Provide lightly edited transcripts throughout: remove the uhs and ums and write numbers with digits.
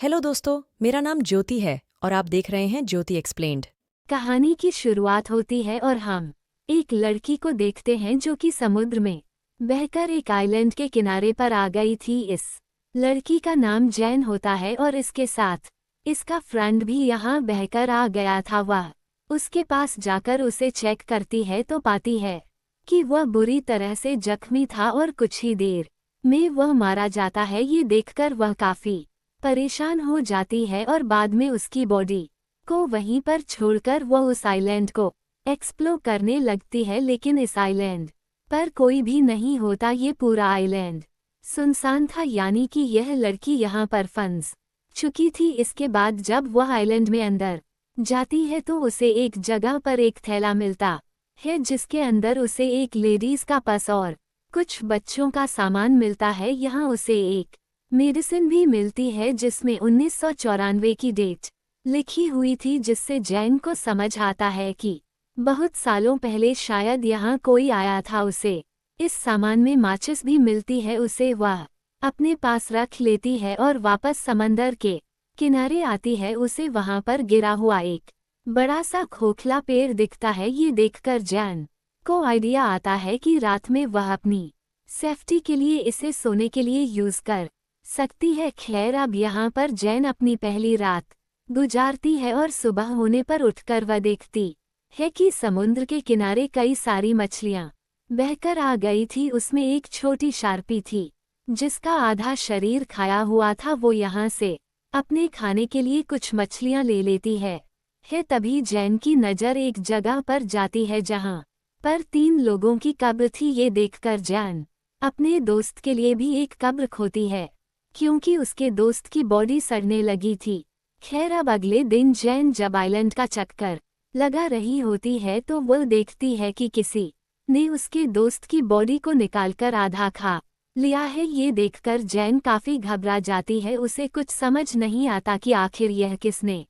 Hello दोस्तों, मेरा नाम ज्योति है और आप देख रहे हैं ज्योति एक्सप्लेन्ड। कहानी की शुरुआत होती है और हम एक लड़की को देखते हैं जो कि समुद्र में बहकर एक आइलैंड के किनारे पर आ गई थी। इस लड़की का नाम जैन होता है और इसके साथ इसका फ्रेंड भी यहाँ बहकर आ गया था। वह उसके पास जाकर उसे चेक करती है तो पाती है कि वह बुरी तरह से जख्मी था और कुछ ही देर में वह मारा जाता है। ये देखकर वह काफी परेशान हो जाती है और बाद में उसकी बॉडी को वहीं पर छोड़कर वह उस आइलैंड को एक्सप्लोर करने लगती है। लेकिन इस आइलैंड पर कोई भी नहीं होता। ये पूरा आइलैंड सुनसान था, यानी कि यह लड़की यहाँ पर फंस चुकी थी। इसके बाद जब वह आइलैंड में अंदर जाती है तो उसे एक जगह पर एक थैला मिलता है जिसके अंदर उसे एक लेडीज का पर्स और कुछ बच्चों का सामान मिलता है। यहाँ उसे एक मेडिसिन भी मिलती है जिसमें 1994 की डेट लिखी हुई थी, जिससे जैन को समझ आता है कि बहुत सालों पहले शायद यहाँ कोई आया था। उसे इस सामान में माचिस भी मिलती है। उसे वह अपने पास रख लेती है और वापस समंदर के किनारे आती है। उसे वहाँ पर गिरा हुआ एक बड़ा सा खोखला पेड़ दिखता है। ये देखकर जैन को आइडिया आता है कि रात में वह अपनी सेफ्टी के लिए इसे सोने के लिए यूज कर सकती है। खैर, अब यहाँ पर जैन अपनी पहली रात गुजारती है और सुबह होने पर उठकर वह देखती है कि समुद्र के किनारे कई सारी मछलियाँ बहकर आ गई थी। उसमें एक छोटी शार्पी थी जिसका आधा शरीर खाया हुआ था। वो यहाँ से अपने खाने के लिए कुछ मछलियाँ ले लेती है। तभी जैन की नज़र एक जगह पर जाती है जहाँ पर 3 लोगों की कब्र थी। ये देखकर जैन अपने दोस्त के लिए भी एक कब्र खोती है क्योंकि उसके दोस्त की बॉडी सड़ने लगी थी। खैर, अब अगले दिन जैन जब आइलैंड का चक्कर लगा रही होती है तो वह देखती है कि किसी ने उसके दोस्त की बॉडी को निकालकर आधा खा लिया है। ये देखकर जैन काफी घबरा जाती है। उसे कुछ समझ नहीं आता कि आखिर यह किसने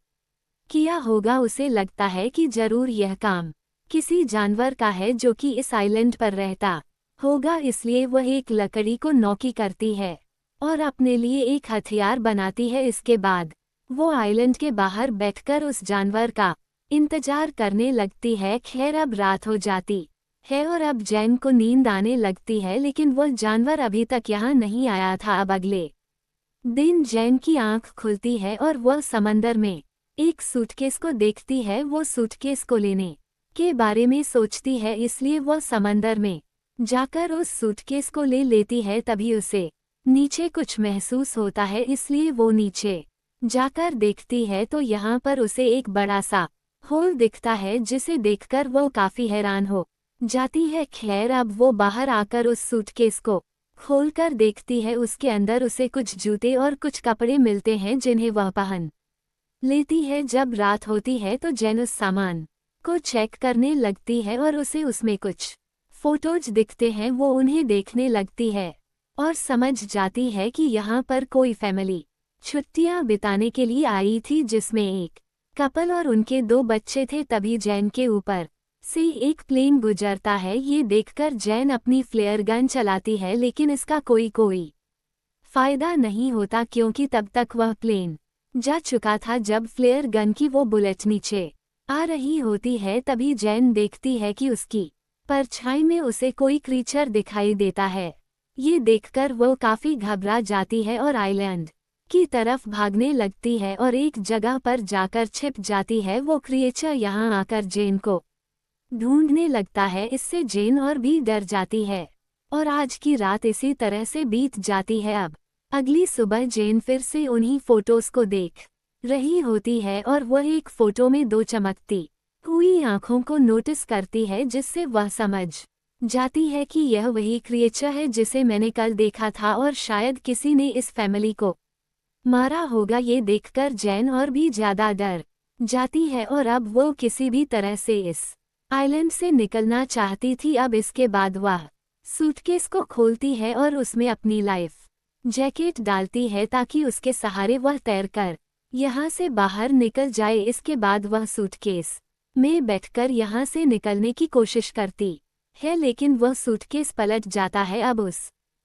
किया होगा। उसे लगता है कि जरूर यह काम किसी जानवर का है जो कि इस आइलैंड पर रहता होगा। इसलिए वह एक लकड़ी को नोकी करती है और अपने लिए एक हथियार बनाती है। इसके बाद वो आइलैंड के बाहर बैठकर उस जानवर का इंतजार करने लगती है। खैर, अब रात हो जाती है और अब जैन को नींद आने लगती है, लेकिन वह जानवर अभी तक यहाँ नहीं आया था। अब अगले दिन जैन की आंख खुलती है और वह समंदर में एक सूटकेस को देखती है। वो सूटकेस को लेने के बारे में सोचती है, इसलिए वह समंदर में जाकर उस सूटकेस को ले लेती है। तभी उसे नीचे कुछ महसूस होता है, इसलिए वो नीचे जाकर देखती है तो यहाँ पर उसे एक बड़ा सा होल दिखता है जिसे देखकर वो काफी हैरान हो जाती है। खैर, अब वो बाहर आकर उस सूटकेस को खोलकर देखती है। उसके अंदर उसे कुछ जूते और कुछ कपड़े मिलते हैं जिन्हें वह पहन लेती है। जब रात होती है तो जैन उस सामान को चेक करने लगती है और उसे उसमें कुछ फोटोज दिखते हैं। वो उन्हें देखने लगती है और समझ जाती है कि यहाँ पर कोई फैमिली छुट्टियां बिताने के लिए आई थी जिसमें एक कपल और उनके 2 बच्चे थे। तभी जैन के ऊपर से एक प्लेन गुजरता है। ये देखकर जैन अपनी फ्लेयर गन चलाती है, लेकिन इसका कोई फायदा नहीं होता क्योंकि तब तक वह प्लेन जा चुका था। जब फ्लेयर गन की वो बुलेट नीचे आ रही होती है तभी जैन देखती है कि उसकी परछाई में उसे कोई क्रीचर दिखाई देता है। ये देखकर वो काफी घबरा जाती है और आइलैंड की तरफ भागने लगती है और एक जगह पर जाकर छिप जाती है। वो क्रिएचर यहाँ आकर जेन को ढूंढने लगता है। इससे जेन और भी डर जाती है और आज की रात इसी तरह से बीत जाती है। अब अगली सुबह जेन फिर से उन्हीं फोटोज को देख रही होती है और वह एक फोटो में 2 चमकती हुई आंखों को नोटिस करती है, जिससे वह समझ जाती है कि यह वही क्रिएचर है जिसे मैंने कल देखा था और शायद किसी ने इस फैमिली को मारा होगा। ये देखकर जैन और भी ज्यादा डर जाती है और अब वो किसी भी तरह से इस आइलैंड से निकलना चाहती थी। अब इसके बाद वह सूटकेस को खोलती है और उसमें अपनी लाइफ जैकेट डालती है ताकि उसके सहारे वह तैरकर यहाँ से बाहर निकल जाए। इसके बाद वह सूटकेस में बैठकर यहाँ से निकलने की कोशिश करती है, लेकिन वह सूटकेस पलट जाता है। अब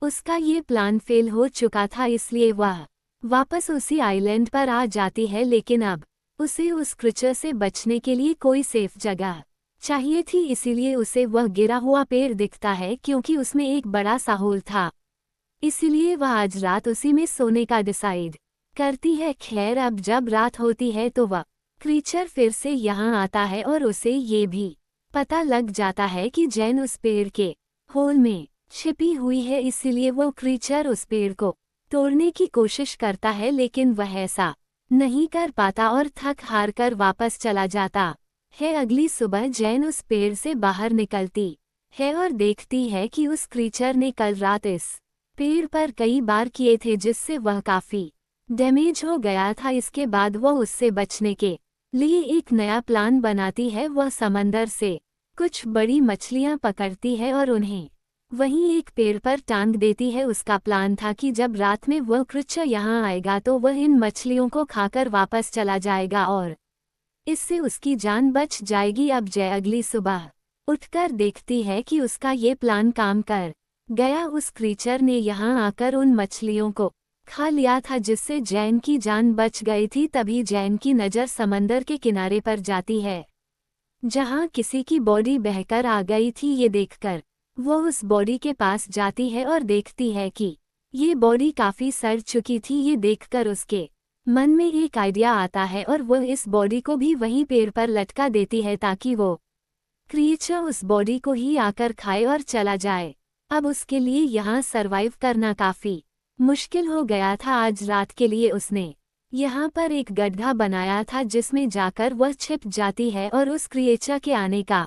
उसका ये प्लान फेल हो चुका था, इसलिए वह वापस उसी आइलैंड पर आ जाती है, लेकिन अब उसे उस क्रीचर से बचने के लिए कोई सेफ जगह चाहिए थी, इसीलिए उसे वह गिरा हुआ पेड़ दिखता है क्योंकि उसमें एक बड़ा सा होल था। इसीलिए वह आज रात उसी में सोने का डिसाइड करती है। खैर, अब जब रात होती है तो वह क्रीचर फिर से यहाँ आता है और उसे ये भी पता लग जाता है कि जैन उस पेड़ के होल में छिपी हुई है, इसीलिए वो क्रीचर उस पेड़ को तोड़ने की कोशिश करता है, लेकिन वह ऐसा नहीं कर पाता और थक हार कर वापस चला जाता है। अगली सुबह जैन उस पेड़ से बाहर निकलती है और देखती है कि उस क्रीचर ने कल रात इस पेड़ पर कई बार किए थे, जिससे वह काफी डैमेज हो गया था। इसके बाद वह उससे बचने के लिए एक नया प्लान बनाती है। वह समंदर से कुछ बड़ी मछलियां पकड़ती है और उन्हें वहीं एक पेड़ पर टांग देती है। उसका प्लान था कि जब रात में वह क्रीचर यहाँ आएगा तो वह इन मछलियों को खाकर वापस चला जाएगा और इससे उसकी जान बच जाएगी। अब जय अगली सुबह उठकर देखती है कि उसका ये प्लान काम कर गया। उस क्रीचर ने यहाँ आकर उन मछलियों को खा लिया था, जिससे जैन की जान बच गई थी। तभी जैन की नज़र समंदर के किनारे पर जाती है, जहाँ किसी की बॉडी बहकर आ गई थी। ये देखकर वो उस बॉडी के पास जाती है और देखती है कि ये बॉडी काफ़ी सड़ चुकी थी। ये देखकर उसके मन में एक आइडिया आता है और वह इस बॉडी को भी वहीं पेड़ पर लटका देती है ताकि वो क्रीचर उस बॉडी को ही आकर खाए और चला जाए। अब उसके लिए यहाँ सरवाइव करना काफ़ी मुश्किल हो गया था। आज रात के लिए उसने यहाँ पर एक गड्ढा बनाया था, जिसमें जाकर वह छिप जाती है और उस क्रीचर के आने का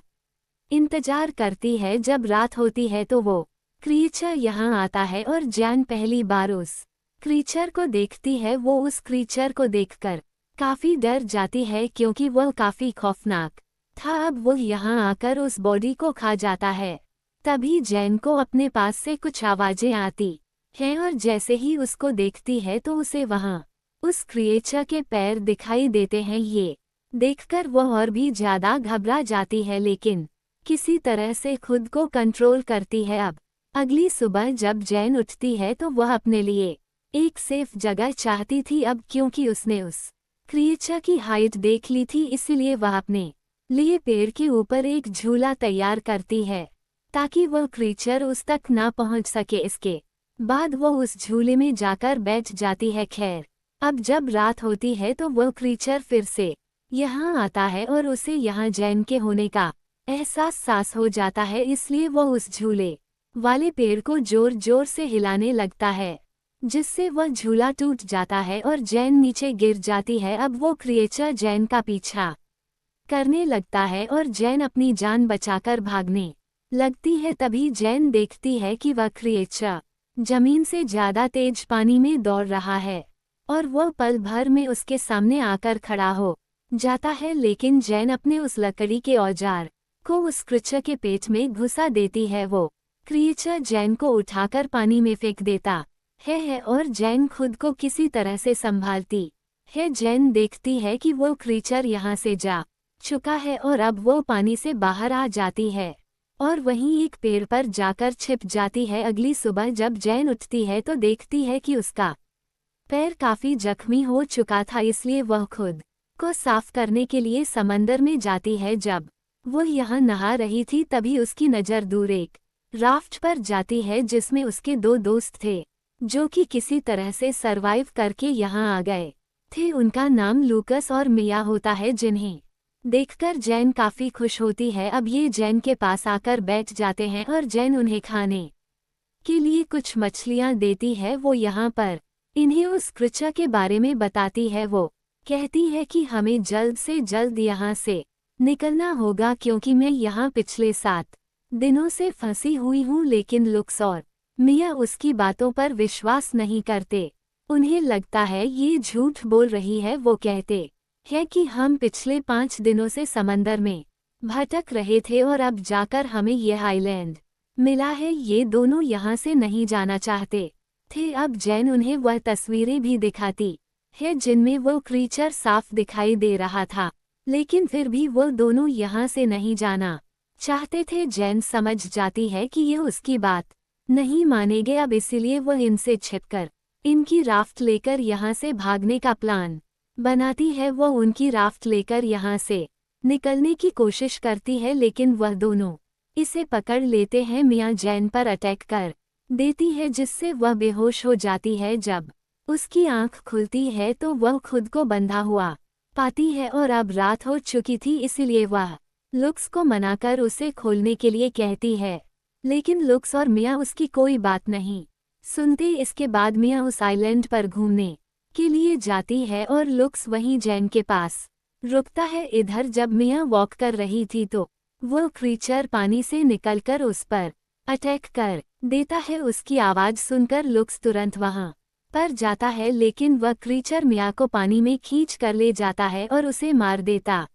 इंतजार करती है। जब रात होती है तो वो क्रीचर यहाँ आता है और जैन पहली बार उस क्रीचर को देखती है। वो उस क्रीचर को देखकर काफ़ी डर जाती है क्योंकि वह काफ़ी खौफनाक था। अब वो यहाँ आकर उस बॉडी को खा जाता है। तभी जैन को अपने पास से कुछ आवाज़ें आती हैं और जैसे ही उसको देखती है तो उसे वहाँ उस क्रीचर के पैर दिखाई देते हैं। ये देखकर वह और भी ज़्यादा घबरा जाती है, लेकिन किसी तरह से खुद को कंट्रोल करती है। अब अगली सुबह जब जैन उठती है तो वह अपने लिए एक सेफ जगह चाहती थी। अब क्योंकि उसने उस क्रीचर की हाइट देख ली थी, इसलिए वह अपने लिए पेड़ के ऊपर एक झूला तैयार करती है ताकि वह क्रीचर उस तक ना पहुंच सके। इसके बाद वह उस झूले में जाकर बैठ जाती है। खैर, अब जब रात होती है तो वह क्रीचर फिर से यहाँ आता है और उसे यहाँ जैन के होने का एहसास हो जाता है, इसलिए वह उस झूले वाले पेड़ को जोर जोर से हिलाने लगता है, जिससे वह झूला टूट जाता है और जैन नीचे गिर जाती है। अब वो क्रीचर जैन का पीछा करने लगता है और जैन अपनी जान बचाकर भागने लगती है। तभी जैन देखती है कि वह क्रीचर जमीन से ज्यादा तेज पानी में दौड़ रहा है और वह पल भर में उसके सामने आकर खड़ा हो जाता है। लेकिन जैन अपने उस लकड़ी के औजार को उस क्रीचर के पेट में घुसा देती है। वो क्रीचर जैन को उठाकर पानी में फेंक देता है और जैन खुद को किसी तरह से संभालती है। जैन देखती है कि वो क्रीचर यहाँ से जा चुका है और अब वो पानी से बाहर आ जाती है और वहीं एक पेड़ पर जाकर छिप जाती है। अगली सुबह जब जैन उठती है तो देखती है कि उसका पैर काफी जख्मी हो चुका था, इसलिए वह खुद को साफ करने के लिए समंदर में जाती है। जब वो यहाँ नहा रही थी तभी उसकी नज़र दूर एक राफ्ट पर जाती है, जिसमें उसके दो दोस्त थे जो कि किसी तरह से सरवाइव करके यहाँ आ गए थे। उनका नाम लूकस और मिया होता है, जिन्हें देखकर जैन काफ़ी खुश होती है। अब ये जैन के पास आकर बैठ जाते हैं और जैन उन्हें खाने के लिए कुछ मछलियाँ देती है। वो यहाँ पर इन्हें उस क्रीचर के बारे में बताती है। वो कहती है कि हमें जल्द से जल्द यहाँ से निकलना होगा क्योंकि मैं यहाँ पिछले 7 दिनों से फंसी हुई हूँ। लेकिन लुक्स और मिया उसकी बातों पर विश्वास नहीं करते। उन्हें लगता है ये झूठ बोल रही है। वो कहते हैं कि हम पिछले 5 दिनों से समंदर में भटक रहे थे और अब जाकर हमें यह आइलैंड मिला है। ये दोनों यहाँ से नहीं जाना चाहते थे। अब जैन उन्हें वह तस्वीरें भी दिखाती है जिनमें वो क्रीचर साफ दिखाई दे रहा था, लेकिन फिर भी वो दोनों यहाँ से नहीं जाना चाहते थे। जैन समझ जाती है कि ये उसकी बात नहीं मानेंगे। अब इसीलिए वह इनसे छिपकर इनकी राफ्ट लेकर यहाँ से भागने का प्लान बनाती है। वो उनकी राफ्ट लेकर यहाँ से निकलने की कोशिश करती है, लेकिन वह दोनों इसे पकड़ लेते हैं। मियाँ जैन पर अटैक कर देती है, जिससे वह बेहोश हो जाती है। जब उसकी आंख खुलती है तो वह खुद को बंधा हुआ पाती है और अब रात हो चुकी थी, इसलिए वह लुक्स को मनाकर उसे खोलने के लिए कहती है, लेकिन लुक्स और मियाँ उसकी कोई बात नहीं सुनते। इसके बाद मियाँ उस आइलैंड पर घूमने के लिए जाती है और लुक्स वहीं जैन के पास रुकता है। इधर जब मियाँ वॉक कर रही थी तो वो क्रीचर पानी से निकलकर उस पर अटैक कर देता है। उसकी आवाज सुनकर लुक्स तुरंत वहां पर जाता है, लेकिन वह क्रीचर मियाँ को पानी में खींच कर ले जाता है और उसे मार देता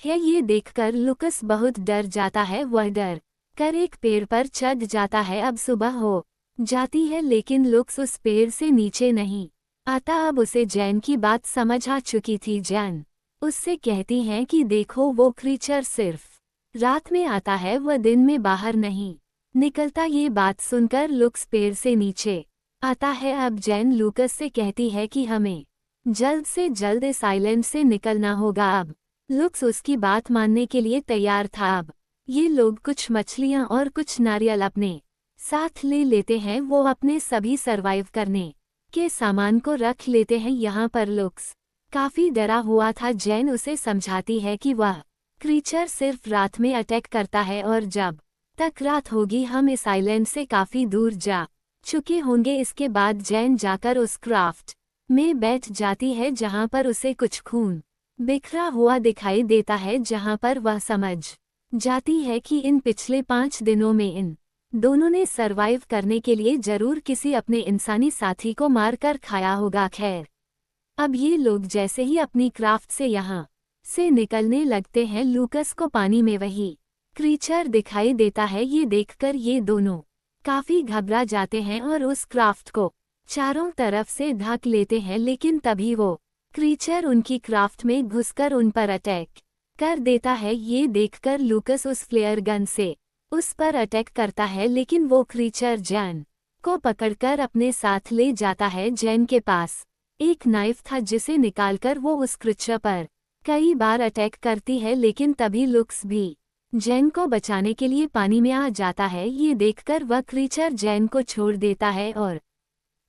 है। ये देखकर लुक्स बहुत डर जाता है। वह डर कर एक पेड़ पर चढ़ जाता है। अब सुबह हो जाती है, लेकिन लुक्स उस पेड़ से नीचे नहीं आता। अब उसे जैन की बात समझ आ चुकी थी। जैन उससे कहती हैं कि देखो, वो क्रीचर सिर्फ रात में आता है, वह दिन में बाहर नहीं निकलता। ये बात सुनकर लुक्स पेड़ से नीचे आता है। अब जैन लुक्स से कहती है कि हमें जल्द से जल्द इस आइलैंड से निकलना होगा। अब लुक्स उसकी बात मानने के लिए तैयार था। अब ये लोग कुछ मछलियाँ और कुछ नारियल अपने साथ ले लेते हैं। वो अपने सभी सरवाइव करने के सामान को रख लेते हैं। यहाँ पर लुक्स काफी डरा हुआ था। जैन उसे समझाती है कि वह क्रीचर सिर्फ रात में अटैक करता है और जब तक रात होगी हम इस आइलैंड से काफी दूर जा चुके होंगे। इसके बाद जैन जाकर उस क्राफ्ट में बैठ जाती है, जहाँ पर उसे कुछ खून बिखरा हुआ दिखाई देता है, जहाँ पर वह समझ जाती है कि इन पिछले 5 दिनों में इन दोनों ने सरवाइव करने के लिए जरूर किसी अपने इंसानी साथी को मारकर खाया होगा। खैर, अब ये लोग जैसे ही अपनी क्राफ्ट से यहाँ से निकलने लगते हैं, लुक्स को पानी में वही क्रीचर दिखाई देता है। ये देखकर ये दोनों काफी घबरा जाते हैं और उस क्राफ्ट को चारों तरफ से ढक लेते हैं, लेकिन तभी वो क्रीचर उनकी क्राफ्ट में घुसकर उन पर अटैक कर देता है। ये देखकर लुक्स उस फ्लेयर गन से उस पर अटैक करता है, लेकिन वो क्रीचर जैन को पकड़कर अपने साथ ले जाता है। जैन के पास एक नाइफ था, जिसे निकालकर वो उस क्रीचर पर कई बार अटैक करती है, लेकिन तभी लुक्स भी जैन को बचाने के लिए पानी में आ जाता है। ये देखकर वह क्रीचर जैन को छोड़ देता है और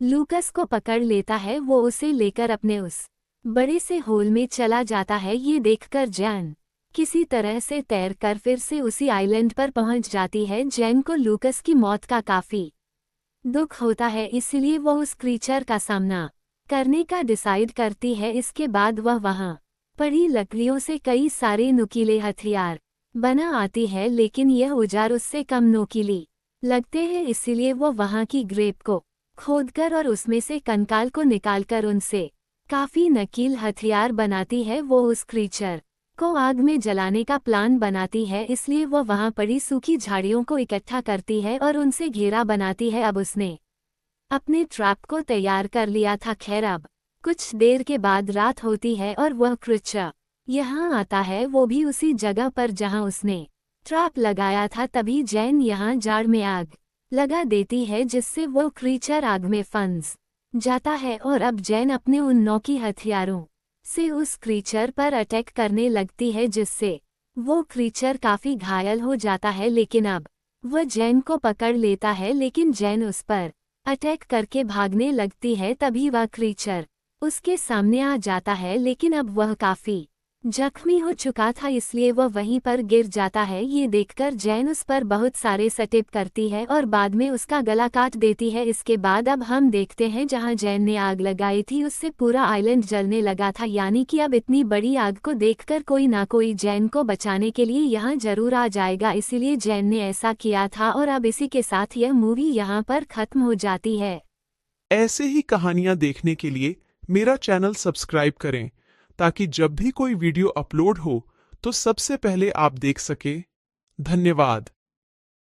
लुक्स को पकड़ लेता है। वो उसे लेकर अपने उस बड़े से होल में चला जाता है। ये देखकर जैन किसी तरह से तैरकर फिर से उसी आइलैंड पर पहुंच जाती है। जैन को लुक्स की मौत का काफी दुख होता है, इसलिए वो उस क्रीचर का सामना करने का डिसाइड करती है। इसके बाद वह वहां पड़ी लकड़ियों से कई सारे नुकीले हथियार बना आती है, लेकिन यह औजार उससे कम नुकीली लगते हैं, इसीलिए वो वहां की ग्रेप को खोदकर और उसमें से कंकाल को निकालकर उनसे काफी नकील हथियार बनाती है। वो उस क्रीचर को आग में जलाने का प्लान बनाती है, इसलिए वो वहां पड़ी सूखी झाड़ियों को इकट्ठा करती है और उनसे घेरा बनाती है। अब उसने अपने ट्रैप को तैयार कर लिया था। खैर, अब कुछ देर के बाद रात होती है और वह क्रीचर यहाँ आता है, वो भी उसी जगह पर जहाँ उसने ट्रैप लगाया था। तभी जैन यहाँ जाड़ में आग लगा देती है, जिससे वो क्रीचर आग में फंस जाता है और अब जैन अपने उन नौकी हथियारों से उस क्रीचर पर अटैक करने लगती है, जिससे वो क्रीचर काफी घायल हो जाता है। लेकिन अब वह जैन को पकड़ लेता है, लेकिन जैन उस पर अटैक करके भागने लगती है। तभी वह क्रीचर उसके सामने आ जाता है, लेकिन अब वह काफी जख्मी हो चुका था, इसलिए वह वहीं पर गिर जाता है। ये देखकर जैन उस पर बहुत सारे सटिप करती है और बाद में उसका गला काट देती है। इसके बाद अब हम देखते हैं जहां जैन ने आग लगाई थी, उससे पूरा आइलैंड जलने लगा था। यानी कि अब इतनी बड़ी आग को देखकर कोई ना कोई जैन को बचाने के लिए यहाँ जरूर आ जाएगा, इसीलिए जैन ने ऐसा किया था। और अब इसी के साथ यह मूवी यहाँ पर खत्म हो जाती है। ऐसे ही कहानियां देखने के लिए मेरा चैनल सब्सक्राइब करें, ताकि जब भी कोई वीडियो अपलोड हो तो सबसे पहले आप देख सके। धन्यवाद।